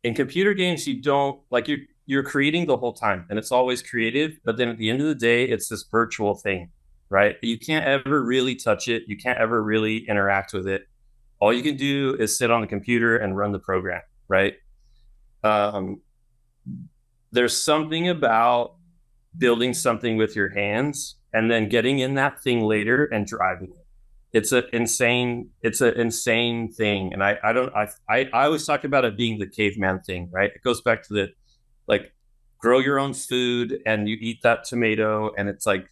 in computer games, you don't like you're creating the whole time and it's always creative, but then at the end of the day, it's this virtual thing, right? You can't ever really touch it. You can't ever really interact with it. All you can do is sit on the computer and run the program, right? Um, there's something about building something with your hands and then getting in that thing later and driving it. It's an insane thing. And I always talk about it being the caveman thing, right? It goes back to the like grow your own food and you eat that tomato and it's like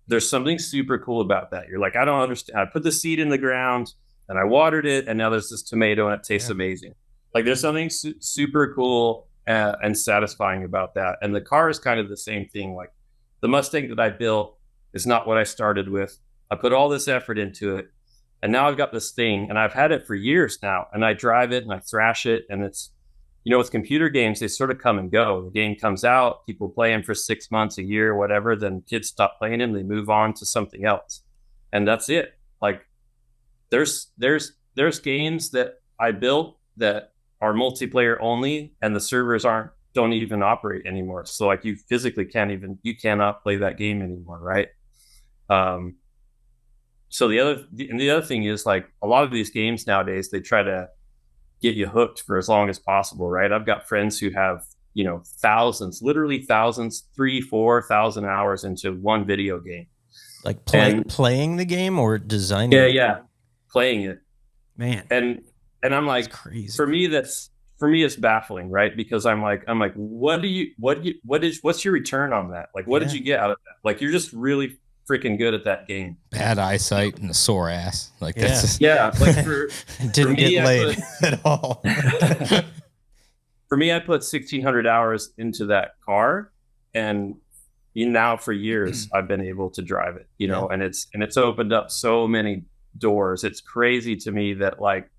there's something super cool about that. You're like, I don't understand. I put the seed in the ground and I watered it and now there's this tomato and it tastes amazing. Like there's something super cool and satisfying about that. And the car is kind of the same thing. Like the Mustang that I built is not what I started with. I put all this effort into it and now I've got this thing and I've had it for years now and I drive it and I thrash it and it's, with computer games, they sort of come and go. The game comes out, people play them for 6 months, a year, whatever. Then kids stop playing them, they move on to something else, and that's it. Like there's games that I built that are multiplayer only, and the servers don't even operate anymore. So like you physically you cannot play that game anymore, right? Um, so the other thing is like a lot of these games nowadays, they try to get you hooked for as long as possible, right? I've got friends who have, thousands, literally thousands, 3,000, 4,000 hours into one video game. Like And playing the game or designing yeah, it? yeah, playing it. Man, And I'm that's like, crazy. for me, it's baffling, right? Because I'm like, what's your return on that? Like, what did Yeah. you get out of that? Like, you're just really freaking good at that game. Bad eyesight and a sore ass. Like Yeah. that's just, Yeah, like for Didn't get me, laid at all. for me, I put 1,600 hours into that car, and now for years I've been able to drive it. Yeah. And it's opened up so many doors. It's crazy to me that like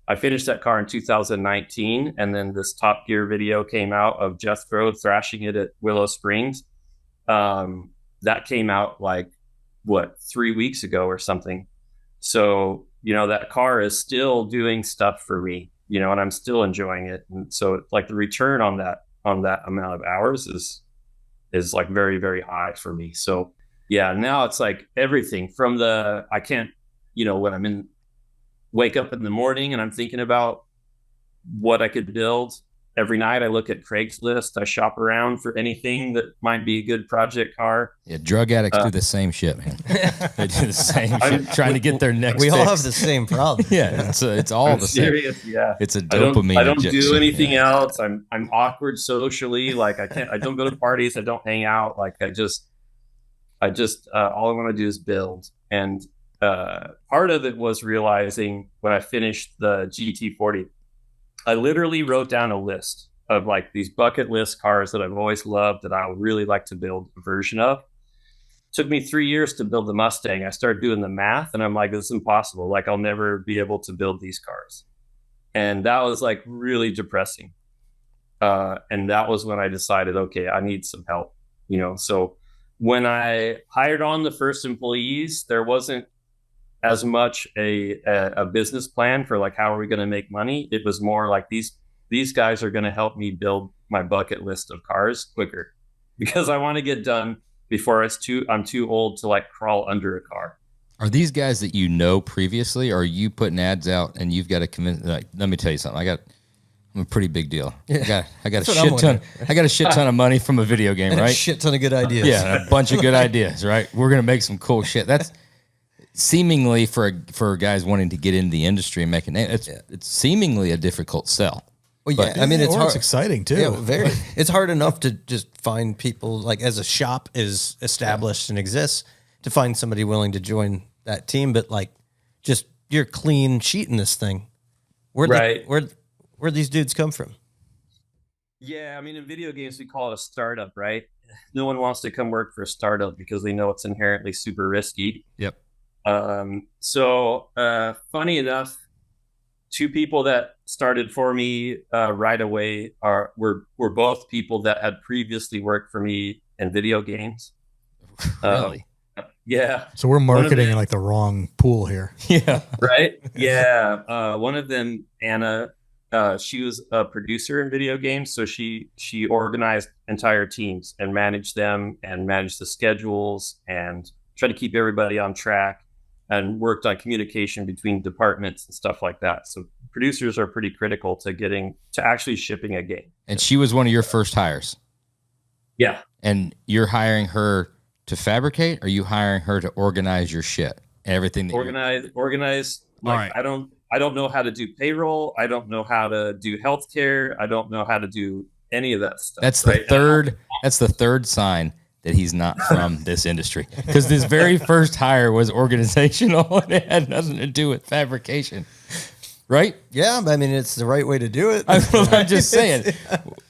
I finished that car in 2019, and then this Top Gear video came out of Jethro thrashing it at Willow Springs. That came out like what 3 weeks ago or something. So that car is still doing stuff for me, and I'm still enjoying it. And so like the return on that amount of hours is like very, very high for me. So yeah, now it's like everything from I can't, when wake up in the morning and I'm thinking about what I could build. Every night I look at Craigslist. I shop around for anything that might be a good project car. yeah, drug addicts do the same shit, man. They do the same shit, trying to get their next We all fix. have the same problem. Yeah, it's all I'm the same. serious. Yeah. It's a I don't dopamine I don't do injection. anything Yeah. else. I'm awkward socially. Like I don't go to parties. I don't hang out. Like I just all I want to do is build. And part of it was realizing when I finished the GT40, I literally wrote down a list of like these bucket list cars that I've always loved that I would really like to build a version of. Took me 3 years to build the Mustang. I started doing the math and I'm like, this is impossible. Like I'll never be able to build these cars. And that was like really depressing. And that was when I decided, okay, I need some help. So when I hired on the first employees, there wasn't as much a business plan for like how are we going to make money. It was more like these guys are going to help me build my bucket list of cars quicker because I want to get done before I'm too old to like crawl under a car. Are these guys that you know previously, or are you putting ads out and you've got to convince? Like, let me tell you something. I'm a pretty big deal. Yeah. I got a That's what I'm shit ton. wondering. I got a shit ton of money from a video game, And a right? shit ton of good ideas. Yeah, and a bunch of good ideas, right? We're gonna make some cool shit. That's seemingly for guys wanting to get into the industry and make a name. It's seemingly a difficult sell. Well, yeah. I mean, it's Or hard. it's exciting too. Yeah, very. It's hard enough to just find people, like as a shop is established and exists, to find somebody willing to join that team. But like, just you're clean sheet in this thing. Right. Where these dudes come from? Yeah, I mean, in video games, we call it a startup, right? No one wants to come work for a startup because they know it's inherently super risky. Yep. So funny enough, two people that started for me right away were both people that had previously worked for me in video games. Really? Yeah. So we're marketing in them- like the wrong pool here. Yeah. Right. Yeah. One of them, Anna, She was a producer in video games, so she organized entire teams and managed them and managed the schedules and tried to keep everybody on track and worked on communication between departments and stuff like that. So producers are pretty critical to getting to actually shipping a game. And she was one of your first hires. Yeah. And you're hiring her to fabricate, or are you hiring her to organize your shit? Everything that organize. Like, right. I don't know how to do payroll. I don't know how to do healthcare. I don't know how to do any of that stuff. That's the third. That's the third sign that he's not from this industry, because his very first hire was organizational and it had nothing to do with fabrication, right? Yeah, I mean, it's the right way to do it. I'm just saying.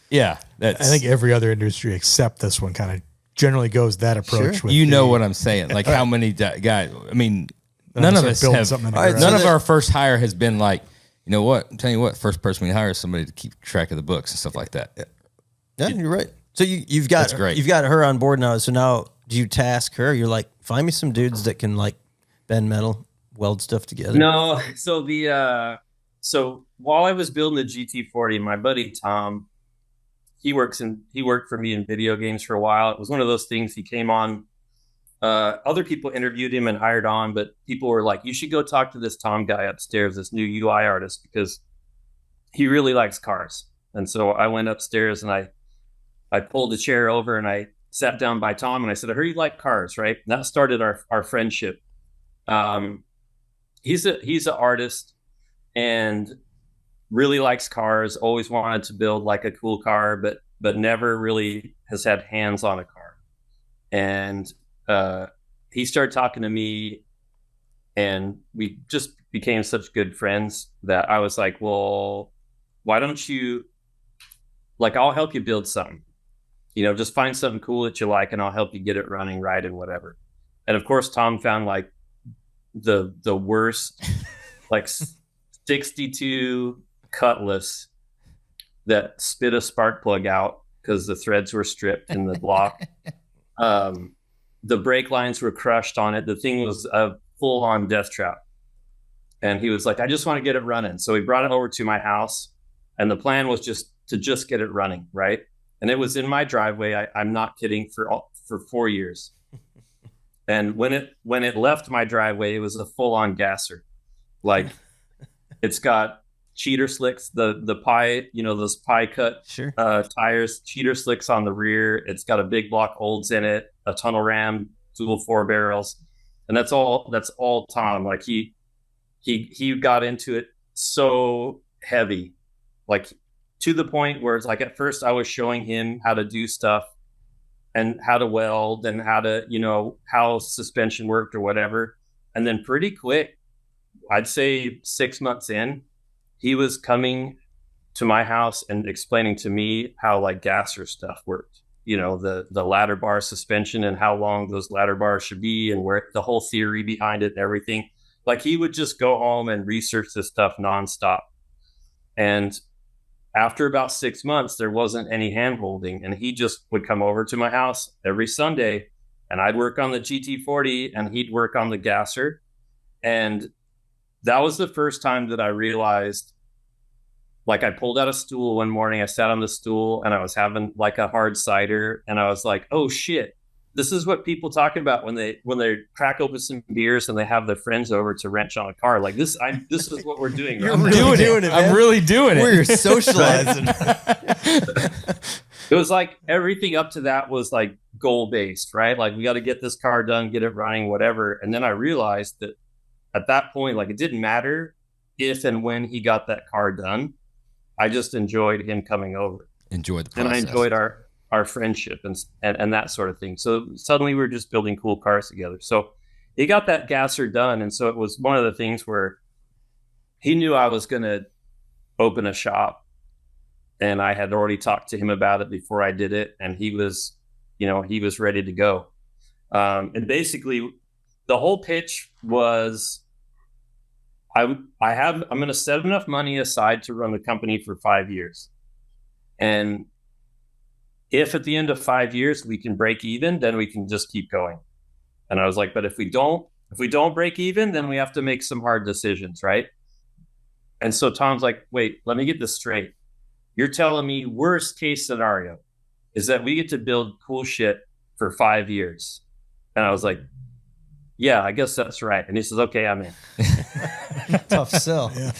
Yeah, I think every other industry except this one kind of generally goes that approach. Sure. With you know what I'm saying. Like how many guys? I mean, none of us have. right, None of our first hire has been like, you know what? I'm telling you what. First person we hire is somebody to keep track of the books and stuff like that. Yeah, you're right. So you've got That's great. You've got her on board now. So now do you task her? You're like, find me some dudes that can like bend metal, weld stuff together. No. So so while I was building the GT40, my buddy Tom, he worked for me in video games for a while. It was one of those things. He came on. Other people interviewed him and hired on, but people were like, "You should go talk to this Tom guy upstairs, this new UI artist, because he really likes cars." And so I went upstairs and I pulled a chair over and I sat down by Tom and I said, "I heard you like cars, right?" And that started our friendship. He's an artist and really likes cars. Always wanted to build like a cool car, but never really has had hands on a car. And he started talking to me, and we just became such good friends that I was like, "Well, why don't you, like, I'll help you build something. Just find something cool that you like, and I'll help you get it running right and whatever." And of course, Tom found like the worst, like 62 Cutlass that spit a spark plug out because the threads were stripped in the block. The brake lines were crushed on it. The thing was a full-on death trap. And he was like, "I just want to get it running." So he brought it over to my house, and the plan was just to get it running, right? And it was in my driveway. I'm not kidding, for 4 years. And when it left my driveway, it was a full-on gasser. Like, it's got cheater slicks, the pie, those pie cut Sure. Tires, cheater slicks on the rear. It's got a big block olds in it, a tunnel ram, dual 4 barrels, and that's all Tom. Like he got into it so heavy, like to the point where it's like at first I was showing him how to do stuff and how to weld and how to, how suspension worked or whatever. And then pretty quick, I'd say 6 months in, he was coming to my house and explaining to me how like gasser stuff worked, the ladder bar suspension and how long those ladder bars should be and where the whole theory behind it and everything. Like he would just go home and research this stuff nonstop. And after about 6 months, there wasn't any hand holding, and he just would come over to my house every Sunday, and I'd work on the GT40 and he'd work on the gasser. And that was the first time that I realized, like, I pulled out a stool one morning, I sat on the stool and I was having like a hard cider, and I was like, "Oh shit, this is what people talk about when they crack open some beers and they have their friends over to wrench on a car. Like this is what we're doing. You're really doing it, man. I'm really doing it. We're socializing. It was like everything up to that was like goal based, right? Like we got to get this car done, get it running, whatever. And then I realized that at that point, like it didn't matter if and when he got that car done. I just enjoyed him coming over. Enjoyed the process. And I enjoyed our friendship and that sort of thing. So suddenly we were just building cool cars together. So he got that gasser done. And so it was one of the things where he knew I was going to open a shop, and I had already talked to him about it before I did it. And he was ready to go. And basically the whole pitch was, I'm going to set enough money aside to run the company for 5 years. And if at the end of 5 years we can break even, then we can just keep going. And I was like, but if we don't break even, then we have to make some hard decisions, right? And so Tom's like, wait, let me get this straight. You're telling me worst case scenario is that we get to build cool shit for 5 years. And I was like, yeah, I guess that's right. And he says, okay, I'm in. Tough sell. Yeah.